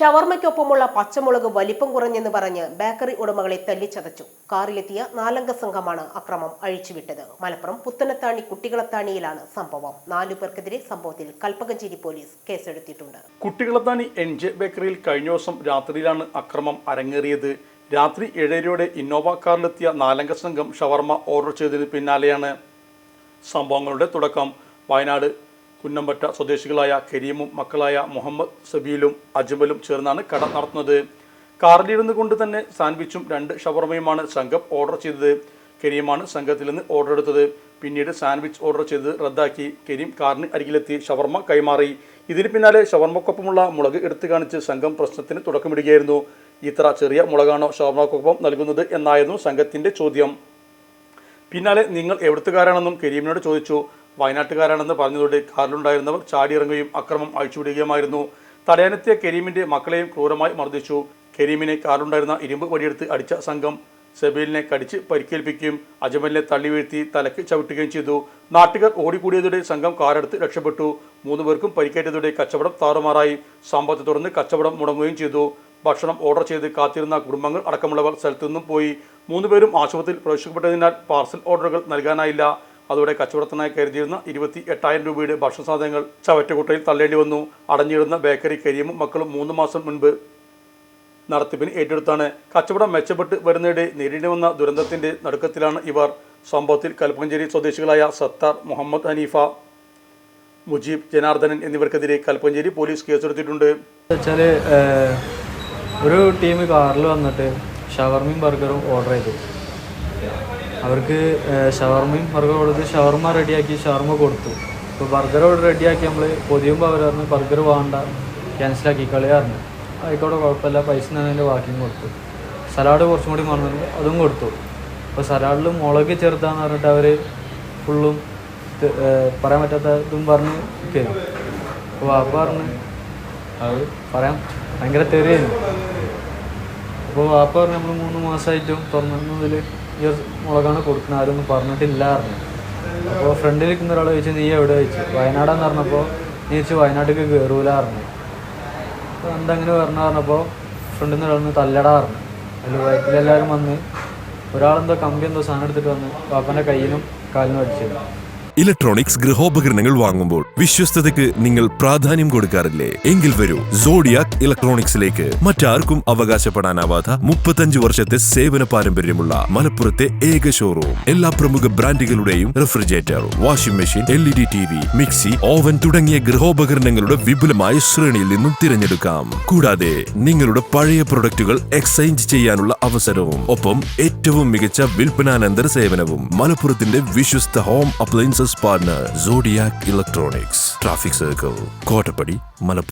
ഷവർമ്മയ്ക്കൊപ്പമുള്ള പച്ചമുളക് വലിപ്പം കുറഞ്ഞെന്ന് പറഞ്ഞ് ബേക്കറി ഉടമകളെ തല്ലിച്ചതച്ചു. കാറിലെത്തിയ 4 അംഗ സംഘമാണ് അക്രമം അഴിച്ചുവിട്ടത്. മലപ്പുറം പുത്തനത്താണി കുട്ടികളത്താണിയിലാണ് സംഭവം. 4 പേർക്കെതിരെ സംഭവത്തിൽ കൽപ്പകഞ്ചേരി പോലീസ് കേസെടുത്തിട്ടുണ്ട്. കുട്ടികളത്താണി എൻജെ ബേക്കറിയിൽ കഴിഞ്ഞ ദിവസം രാത്രിയിലാണ് അക്രമം അരങ്ങേറിയത്. രാത്രി 7:30 ഇന്നോവ കാറിലെത്തിയ 4 അംഗ സംഘം ഷവർമ്മ ഓർഡർ ചെയ്തതിന് പിന്നാലെയാണ് സംഭവങ്ങളുടെ തുടക്കം. വയനാട് കുന്നമ്പറ്റ സ്വദേശികളായ കരീമും മക്കളായ മുഹമ്മദ് സബീലും അജ്മലും ചേർന്നാണ് കട നടത്തുന്നത്. കാറിലിരുന്നു കൊണ്ട് തന്നെ സാൻഡ്വിച്ചും 2 ഷവർമയുമാണ് സംഘം ഓർഡർ ചെയ്തത്. കരീമാണ് സംഘത്തിൽ നിന്ന് ഓർഡർ എടുത്തത്. പിന്നീട് സാൻഡ്വിച്ച് ഓർഡർ ചെയ്ത് റദ്ദാക്കി കരീം കാറിന് അരികിലെത്തി ഷവർമ കൈമാറി. ഇതിന് പിന്നാലെ ഷവർമക്കൊപ്പമുള്ള മുളക് എടുത്തു കാണിച്ച് സംഘം പ്രശ്നത്തിന് തുടക്കമിടുകയായിരുന്നു. ഇത്ര ചെറിയ മുളകാണോ ഷവർമക്കൊപ്പം നൽകുന്നത് എന്നായിരുന്നു സംഘത്തിൻ്റെ ചോദ്യം. പിന്നാലെ നിങ്ങൾ എവിടുത്തുകാരാണെന്നും കരീമിനോട് ചോദിച്ചു. വയനാട്ടുകാരാണെന്ന് പറഞ്ഞതോടെ കാറിലുണ്ടായിരുന്നവർ ചാടിയിറങ്ങുകയും അക്രമം അഴിച്ചുവിടുകയുമായിരുന്നു. തടയാനെത്തിയ കരീമിന്റെ മക്കളെയും ക്രൂരമായി മർദ്ദിച്ചു. കരീമിനെ കാറിലുണ്ടായിരുന്ന ഇരുമ്പ് വടിയെടുത്ത് അടിച്ച സംഘം സബീലിനെ കടിച്ച് പരിക്കേൽപ്പിക്കുകയും അജ്മലിനെ തള്ളി വീഴ്ത്തി തലയ്ക്ക് ചവിട്ടുകയും ചെയ്തു. നാട്ടുകാർ ഓടിക്കൂടിയതോടെ സംഘം കാറെടുത്ത് രക്ഷപ്പെട്ടു. 3 പേർക്കും പരിക്കേറ്റതോടെ കച്ചവടം താറുമാറായി. സംഭവത്തെ തുടർന്ന് കച്ചവടം മുടങ്ങുകയും ചെയ്തു. ഭക്ഷണം ഓർഡർ ചെയ്ത് കാത്തിരുന്ന കുടുംബങ്ങൾ അടക്കമുള്ളവർ സ്ഥലത്തു നിന്നും പോയി. 3 പേരും ആശുപത്രിയിൽ പ്രവേശിക്കപ്പെട്ടതിനാൽ പാർസൽ ഓർഡറുകൾ നൽകാനായില്ല. അതോടെ കച്ചവടത്തിനായി കരുതിയിരുന്ന 28,000 രൂപയുടെ ഭക്ഷണ സാധനങ്ങൾ ചവറ്റുകുട്ടയിൽ തള്ളേണ്ടി വന്നു. അടഞ്ഞിരുന്ന ബേക്കറി കരീമും മക്കളും 3 മാസം മുൻപ് നടത്തിപ്പിന് ഏറ്റെടുത്താണ്. കച്ചവടം മെച്ചപ്പെട്ട് വരുന്നതിടെ നേരിടേണ്ടി വന്ന ദുരന്തത്തിന്റെ നടുക്കത്തിലാണ് ഇവർ. സംഭവത്തിൽ കൽപ്പകഞ്ചേരി സ്വദേശികളായ സത്താർ, മുഹമ്മദ് ഹനീഫ, മുജീബ്, ജനാർദ്ദനൻ എന്നിവർക്കെതിരെ കൽപ്പകഞ്ചേരി പോലീസ് കേസെടുത്തിട്ടുണ്ട്. ഒരു ടീം കാറിൽ വന്നിട്ട് ഷവർമയും ബർഗറും ഓർഡർ ചെയ്തു. അവർക്ക് ഷവർമയും ബർഗർ കൊടുത്ത് ഷവർമ റെഡിയാക്കി ഷവർമ കൊടുത്തു. ഇപ്പോൾ ബർഗർ റെഡിയാക്കി നമ്മൾ പൊതിയുമ്പോൾ അവർ പറഞ്ഞു ബർഗർ വേണ്ട, ക്യാൻസലാക്കി കളിയാറിന്. ആയിക്കോട്ടെ, കുഴപ്പമില്ല, പൈസ തന്നെ ബാക്കിയും കൊടുത്തു. സലാഡ് കുറച്ചും കൂടി മറന്നു, അതും കൊടുത്തു. അപ്പോൾ സലാഡിൽ മുളക് ചേർത്താന്ന് പറഞ്ഞിട്ട് അവർ ഫുള്ളും പറയാൻ പറ്റാത്ത ഇതും പറഞ്ഞ് കയറി. അപ്പോൾ വാപ്പ പറഞ്ഞ് അത് പറയാൻ ഭയങ്കര തെറിയായിരുന്നു. അപ്പോൾ വാപ്പ പറഞ്ഞ് നമ്മൾ 3 മാസമായിട്ടും തുറന്നതിൽ ഈ മുളകാണ് കൊടുക്കുന്നത്, ആരൊന്നും പറഞ്ഞിട്ടില്ലായിരുന്നു. അപ്പോൾ ഫ്രണ്ടിൽ നിൽക്കുന്ന ഒരാൾ ചോദിച്ചു നീ എവിടെ ചോദിച്ചു. വയനാടാന്ന് പറഞ്ഞപ്പോൾ നീ ചോദിച്ചു വയനാട്ടിലേക്ക് കയറൂലായിരുന്നു. അപ്പോൾ എന്തങ്ങനെ പറഞ്ഞപ്പോൾ ഫ്രണ്ടിൽ നിന്ന് ഒരാൾ തല്ലടാറുണ്ട്. അതിൽ വയറ്റിലെല്ലാവരും വന്ന് ഒരാളെന്തോ കമ്പി എന്തോ സാധനം എടുത്തിട്ട് വന്ന് വാപ്പൻ്റെ കയ്യിനും കാലിനും അടിച്ചത്. ഇലക്ട്രോണിക്സ് ഗൃഹോപകരണങ്ങൾ വാങ്ങുമ്പോൾ വിശ്വസ്തതയ്ക്ക് നിങ്ങൾ പ്രാധാന്യം കൊടുക്കാറില്ലേ? എങ്കിൽ വരൂ സോഡിയാക് ഇലക്ട്രോണിക്സിലേക്ക്. മറ്റാർക്കും അവകാശപ്പെടാനാവാത്ത 35 വർഷത്തെ സേവന പാരമ്പര്യമുള്ള മലപ്പുറത്തെ ഏക ഷോറൂം. എല്ലാ പ്രമുഖ ബ്രാൻഡുകളുടെയും refrigerator, washing machine, LED TV, mixie, oven തുടങ്ങിയ ഗൃഹോപകരണങ്ങളുടെ വിപുലമായ ശ്രേണിയിൽ നിന്നും തിരഞ്ഞെടുക്കാം. കൂടാതെ നിങ്ങളുടെ പഴയ പ്രൊഡക്റ്റുകൾ എക്സ്ചേഞ്ച് ചെയ്യാനുള്ള അവസരവും ഒപ്പം ഏറ്റവും മികച്ച വിൽപ്പനാനന്തര സേവനവും. മലപ്പുറത്തിന്റെ വിശ്വസ്ത home appliances partner Zodiac electronics, traffic circle, Kottappadi, Malappuram.